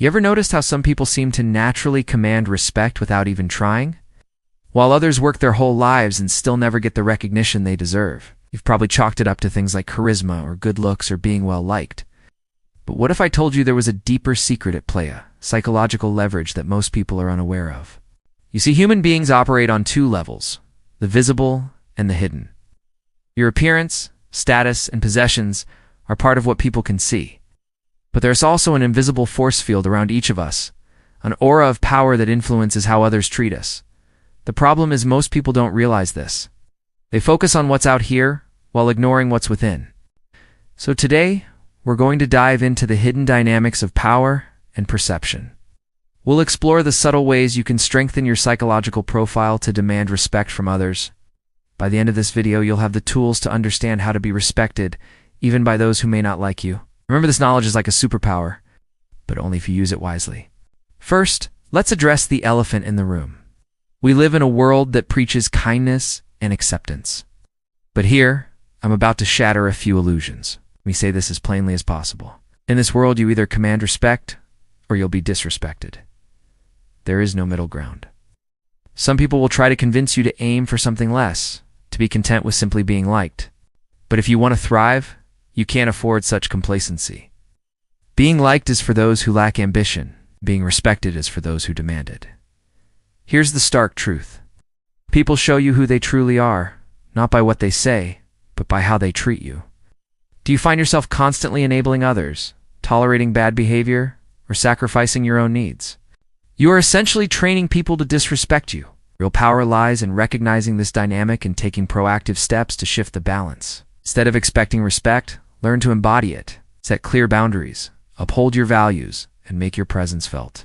You ever noticed how some people seem to naturally command respect without even trying? While others work their whole lives and still never get the recognition they deserve. You've probably chalked it up to things like charisma or good looks or being well liked. But what if I told you there was a deeper secret at play, a psychological leverage that most people are unaware of? You see, human beings operate on two levels, the visible and the hidden. Your appearance, status, and possessions are part of what people can see. But there's also an invisible force field around each of us, an aura of power that influences how others treat us. The problem is most people don't realize this. They focus on what's out here while ignoring what's within. So today, we're going to dive into the hidden dynamics of power and perception. We'll explore the subtle ways you can strengthen your psychological profile to demand respect from others. By the end of this video, you'll have the tools to understand how to be respected, even by those who may not like you. Remember, this knowledge is like a superpower, but only if you use it wisely. First, let's address the elephant in the room. We live in a world that preaches kindness and acceptance. But here, I'm about to shatter a few illusions. Let me say this as plainly as possible. In this world, you either command respect or you'll be disrespected. There is no middle ground. Some people will try to convince you to aim for something less, to be content with simply being liked. But if you want to thrive, you can't afford such complacency. Being liked is for those who lack ambition. Being respected is for those who demand it. Here's the stark truth. People show you who they truly are, not by what they say, but by how they treat you. Do you find yourself constantly enabling others, tolerating bad behavior, or sacrificing your own needs? You are essentially training people to disrespect you. Real power lies in recognizing this dynamic and taking proactive steps to shift the balance. Instead of expecting respect, learn to embody it. Set clear boundaries, uphold your values, and make your presence felt.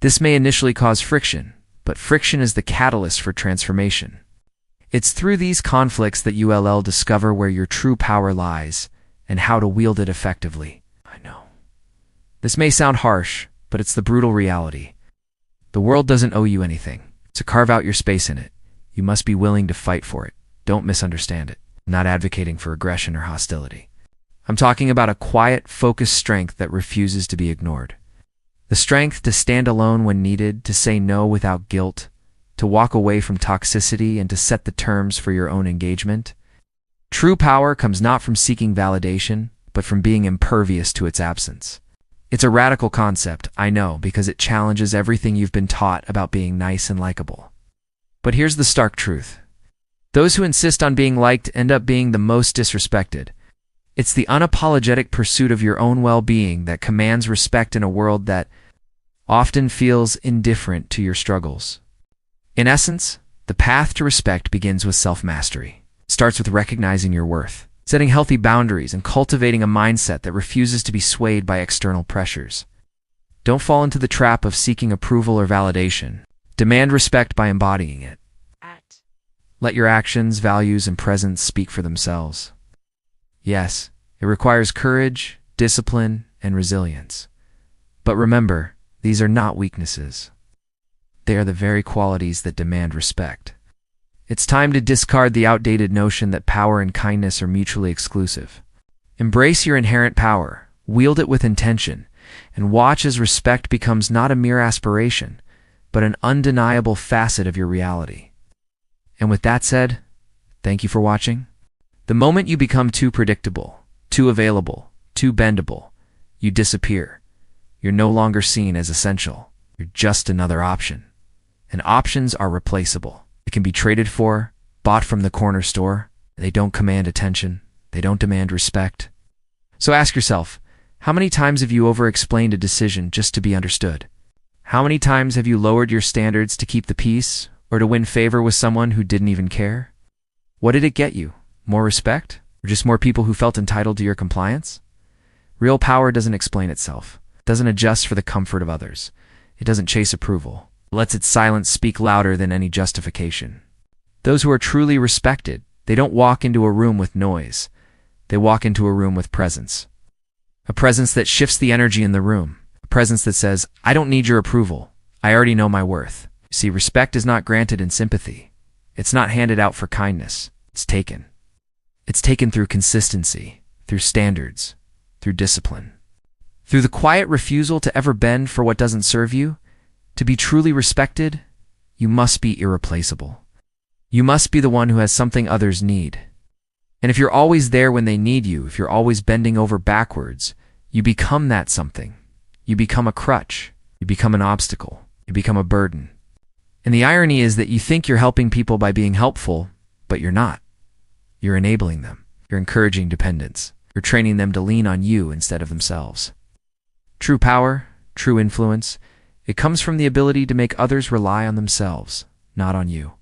This may initially cause friction, but friction is the catalyst for transformation. It's through these conflicts that you'll discover where your true power lies and how to wield it effectively. I know. This may sound harsh, but it's the brutal reality. The world doesn't owe you anything. To carve out your space in it, you must be willing to fight for it. Don't misunderstand it. I'm not advocating for aggression or hostility. I'm talking about a quiet, focused strength that refuses to be ignored. The strength to stand alone when needed, to say no without guilt, to walk away from toxicity and to set the terms for your own engagement. True power comes not from seeking validation, but from being impervious to its absence. It's a radical concept, I know, because it challenges everything you've been taught about being nice and likable. But here's the stark truth. Those who insist on being liked end up being the most disrespected. It's the unapologetic pursuit of your own well-being that commands respect in a world that often feels indifferent to your struggles. In essence, the path to respect begins with self-mastery. It starts with recognizing your worth, setting healthy boundaries, and cultivating a mindset that refuses to be swayed by external pressures. Don't fall into the trap of seeking approval or validation. Demand respect by embodying it. Let your actions, values, and presence speak for themselves. Yes, it requires courage, discipline, and resilience. But remember, these are not weaknesses. They are the very qualities that demand respect. It's time to discard the outdated notion that power and kindness are mutually exclusive. Embrace your inherent power, wield it with intention, and watch as respect becomes not a mere aspiration, but an undeniable facet of your reality. And with that said, thank you for watching. The moment you become too predictable, too available, too bendable, you disappear. You're no longer seen as essential. You're just another option. And options are replaceable. They can be traded for, bought from the corner store. They don't command attention. They don't demand respect. So ask yourself, how many times have you over-explained a decision just to be understood? How many times have you lowered your standards to keep the peace or to win favor with someone who didn't even care? What did it get you? More respect? Or just more people who felt entitled to your compliance? Real power doesn't explain itself. It doesn't adjust for the comfort of others. It doesn't chase approval. It lets its silence speak louder than any justification. Those who are truly respected, they don't walk into a room with noise. They walk into a room with presence. A presence that shifts the energy in the room. A presence that says, I don't need your approval. I already know my worth. You see, respect is not granted in sympathy. It's not handed out for kindness. It's taken. It's taken through consistency, through standards, through discipline. Through the quiet refusal to ever bend for what doesn't serve you, to be truly respected, you must be irreplaceable. You must be the one who has something others need. And if you're always there when they need you, if you're always bending over backwards, you become that something. You become a crutch. You become an obstacle. You become a burden. And the irony is that you think you're helping people by being helpful, but you're not. You're enabling them. You're encouraging dependence. You're training them to lean on you instead of themselves. True power, true influence, it comes from the ability to make others rely on themselves, not on you.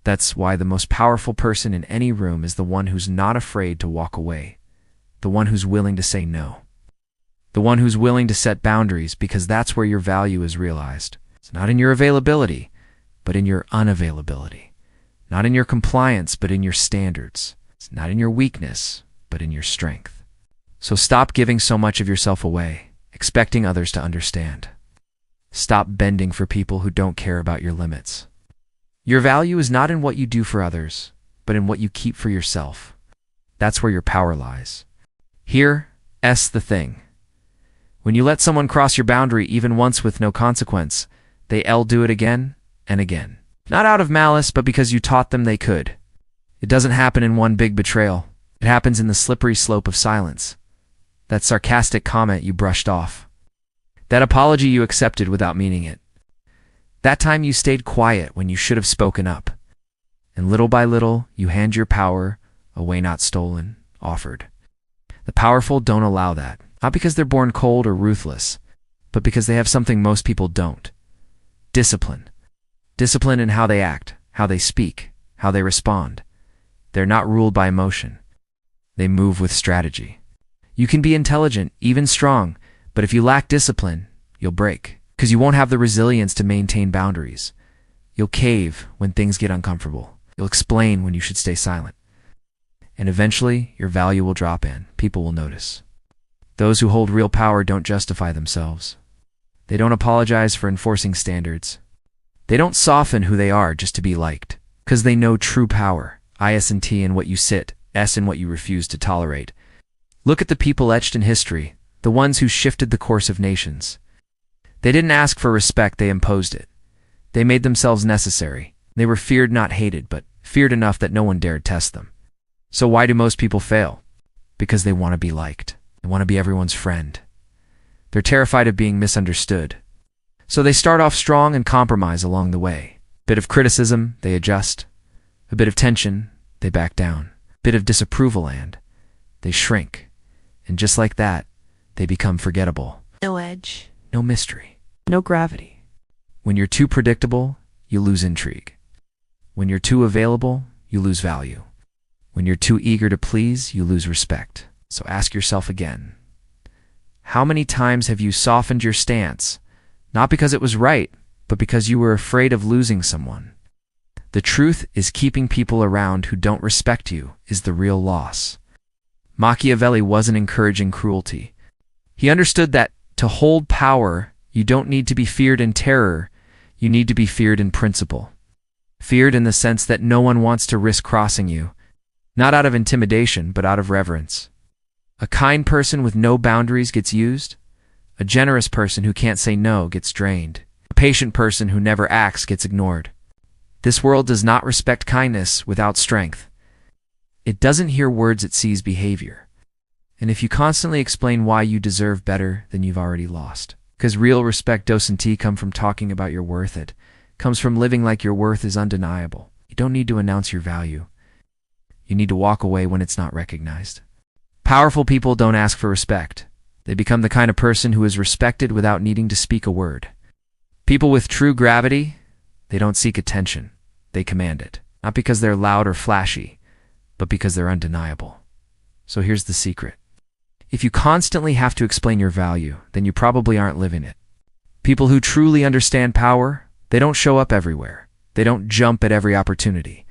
That's why the most powerful person in any room is the one who's not afraid to walk away, the one who's willing to say no, the one who's willing to set boundaries, because that's where your value is realized. It's not in your availability, but in your unavailability. Not in your compliance, but in your standards. It's not in your weakness, but in your strength. So stop giving so much of yourself away, expecting others to understand. Stop bending for people who don't care about your limits. Your value is not in what you do for others, but in what you keep for yourself. That's where your power lies. Here's the thing. When you let someone cross your boundary even once with no consequence, they'll do it again and again. Not out of malice, but because you taught them they could. It doesn't happen in one big betrayal. It happens in the slippery slope of silence. That sarcastic comment you brushed off. That apology you accepted without meaning it. That time you stayed quiet when you should have spoken up. And little by little, you hand your power away, not stolen, offered. The powerful don't allow that. Not because they're born cold or ruthless, but because they have something most people don't. Discipline. Discipline in how they act, how they speak, how they respond. They're not ruled by emotion. They move with strategy. You can be intelligent, even strong, but if you lack discipline, you'll break, because you won't have the resilience to maintain boundaries. You'll cave when things get uncomfortable. You'll explain when you should stay silent. And eventually, your value will drop in. People will notice. Those who hold real power don't justify themselves. They don't apologize for enforcing standards. They don't soften who they are just to be liked, because they know true power, IS&T in what you sit, S in what you refuse to tolerate. Look at the people etched in history, the ones who shifted the course of nations. They didn't ask for respect, they imposed it. They made themselves necessary. They were feared, not hated, but feared enough that no one dared test them. So why do most people fail? Because they want to be liked. They want to be everyone's friend. They're terrified of being misunderstood. So they start off strong and compromise along the way. A bit of criticism, they adjust. A bit of tension, they back down. A bit of disapproval, and they shrink. And just like that, they become forgettable. No edge. No mystery. No gravity. When you're too predictable, you lose intrigue. When you're too available, you lose value. When you're too eager to please, you lose respect. So ask yourself again, how many times have you softened your stance, not because it was right, but because you were afraid of losing someone? The truth is, keeping people around who don't respect you is the real loss. Machiavelli wasn't encouraging cruelty. He understood that to hold power, you don't need to be feared in terror, you need to be feared in principle. Feared in the sense that no one wants to risk crossing you, not out of intimidation, but out of reverence. A kind person with no boundaries gets used. A generous person who can't say no gets drained. A patient person who never acts gets ignored. This world does not respect kindness without strength. It doesn't hear words, it sees behavior. And if you constantly explain why you deserve better, then you've already lost. Because real respect doesn't come from talking about your worth, it comes from living like your worth is undeniable. You don't need to announce your value. You need to walk away when it's not recognized. Powerful people don't ask for respect. They become the kind of person who is respected without needing to speak a word. People with true gravity, they don't seek attention. They command it. Not because they're loud or flashy, but because they're undeniable. So here's the secret. If you constantly have to explain your value, then you probably aren't living it. People who truly understand power, they don't show up everywhere. They don't jump at every opportunity.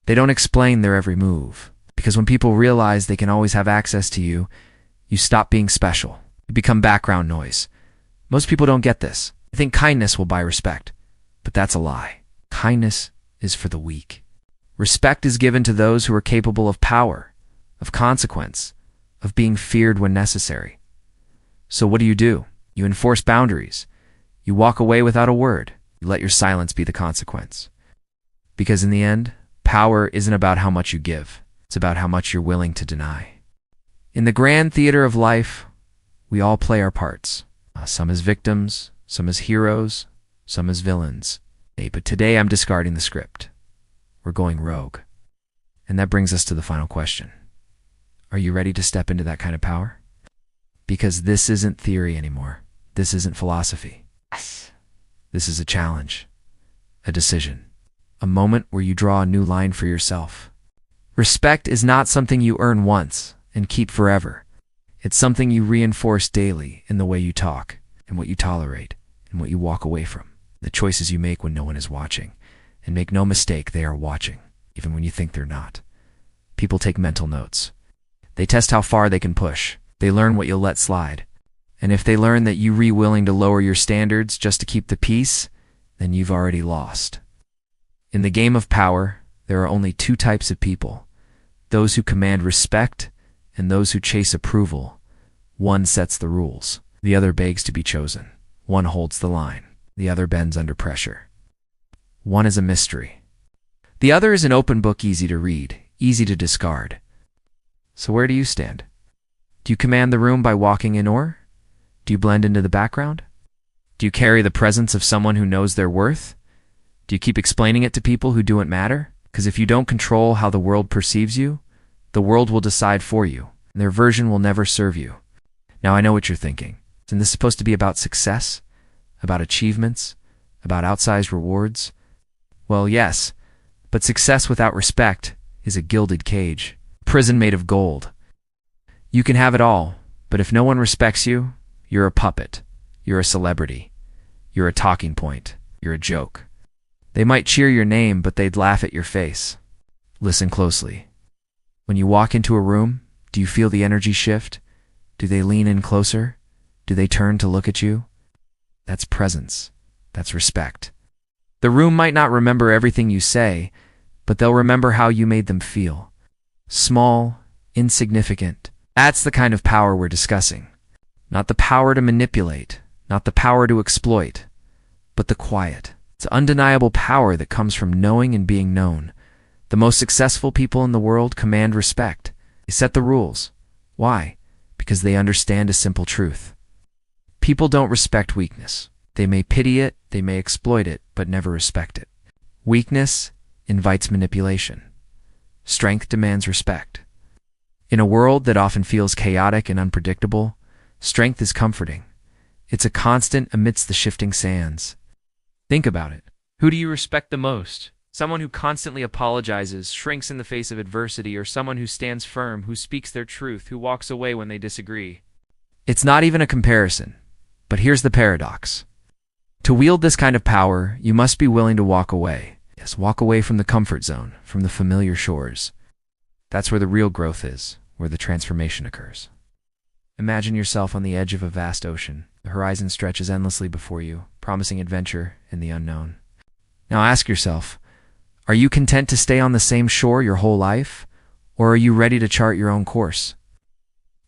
They don't explain their every move. Because when people realize they can always have access to you, you stop being special. You become background noise. Most people don't get this. They think kindness will buy respect. But that's a lie. Kindness is for the weak. Respect is given to those who are capable of power, of consequence, of being feared when necessary. So what do? You enforce boundaries. You walk away without a word. You let your silence be the consequence. Because in the end, power isn't about how much you give. It's about how much you're willing to deny. In the grand theater of life, we all play our parts. Some as victims, some as heroes, some as villains. But today I'm discarding the script. We're going rogue. And that brings us to the final question. Are you ready to step into that kind of power? Because this isn't theory anymore. This isn't philosophy. This is a challenge, a decision, a moment where you draw a new line for yourself. Respect is not something you earn once and keep forever. It's something you reinforce daily in the way you talk, and what you tolerate, and what you walk away from. The choices you make when no one is watching. And make no mistake, they are watching, even when you think they're not. People take mental notes. They test how far they can push. They learn what you'll let slide. And if they learn that you're willing to lower your standards just to keep the peace, then you've already lost. In the game of power, there are only two types of people. Those who command respect and those who chase approval. One sets the rules. The other begs to be chosen. One holds the line. The other bends under pressure. One is a mystery. The other is an open book, easy to read, easy to discard. So where do you stand? Do you command the room by walking in, or do you blend into the background? Do you carry the presence of someone who knows their worth? Do you keep explaining it to people who don't matter? Because if you don't control how the world perceives you, the world will decide for you, and their version will never serve you. Now I know what you're thinking. Isn't this supposed to be about success? About achievements? About outsized rewards? Well, yes, but success without respect is a gilded cage, a prison made of gold. You can have it all, but if no one respects you, you're a puppet. You're a celebrity. You're a talking point. You're a joke. They might cheer your name, but they'd laugh at your face. Listen closely. When you walk into a room, do you feel the energy shift? Do they lean in closer? Do they turn to look at you? That's presence. That's respect. The room might not remember everything you say, but they'll remember how you made them feel. Small, insignificant. That's the kind of power we're discussing. Not the power to manipulate, not the power to exploit, but the quiet. It's undeniable power that comes from knowing and being known. The most successful people in the world command respect. They set the rules. Why? Because they understand a simple truth. People don't respect weakness. They may pity it, they may exploit it, but never respect it. Weakness invites manipulation. Strength demands respect. In a world that often feels chaotic and unpredictable, strength is comforting. It's a constant amidst the shifting sands. Think about it. Who do you respect the most? Someone who constantly apologizes, shrinks in the face of adversity, or someone who stands firm, who speaks their truth, who walks away when they disagree? It's not even a comparison. But here's the paradox. To wield this kind of power, you must be willing to walk away. Yes, walk away from the comfort zone, from the familiar shores. That's where the real growth is, where the transformation occurs. Imagine yourself on the edge of a vast ocean. The horizon stretches endlessly before you, promising adventure in the unknown. Now ask yourself, are you content to stay on the same shore your whole life? Or are you ready to chart your own course?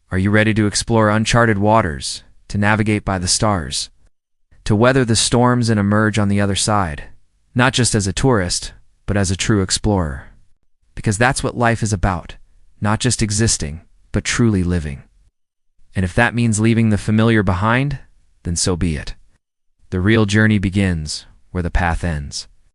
Are you ready to explore uncharted waters, to navigate by the stars, to weather the storms and emerge on the other side, not just as a tourist, but as a true explorer? Because that's what life is about, not just existing, but truly living. And if that means leaving the familiar behind, then so be it. The real journey begins where the path ends.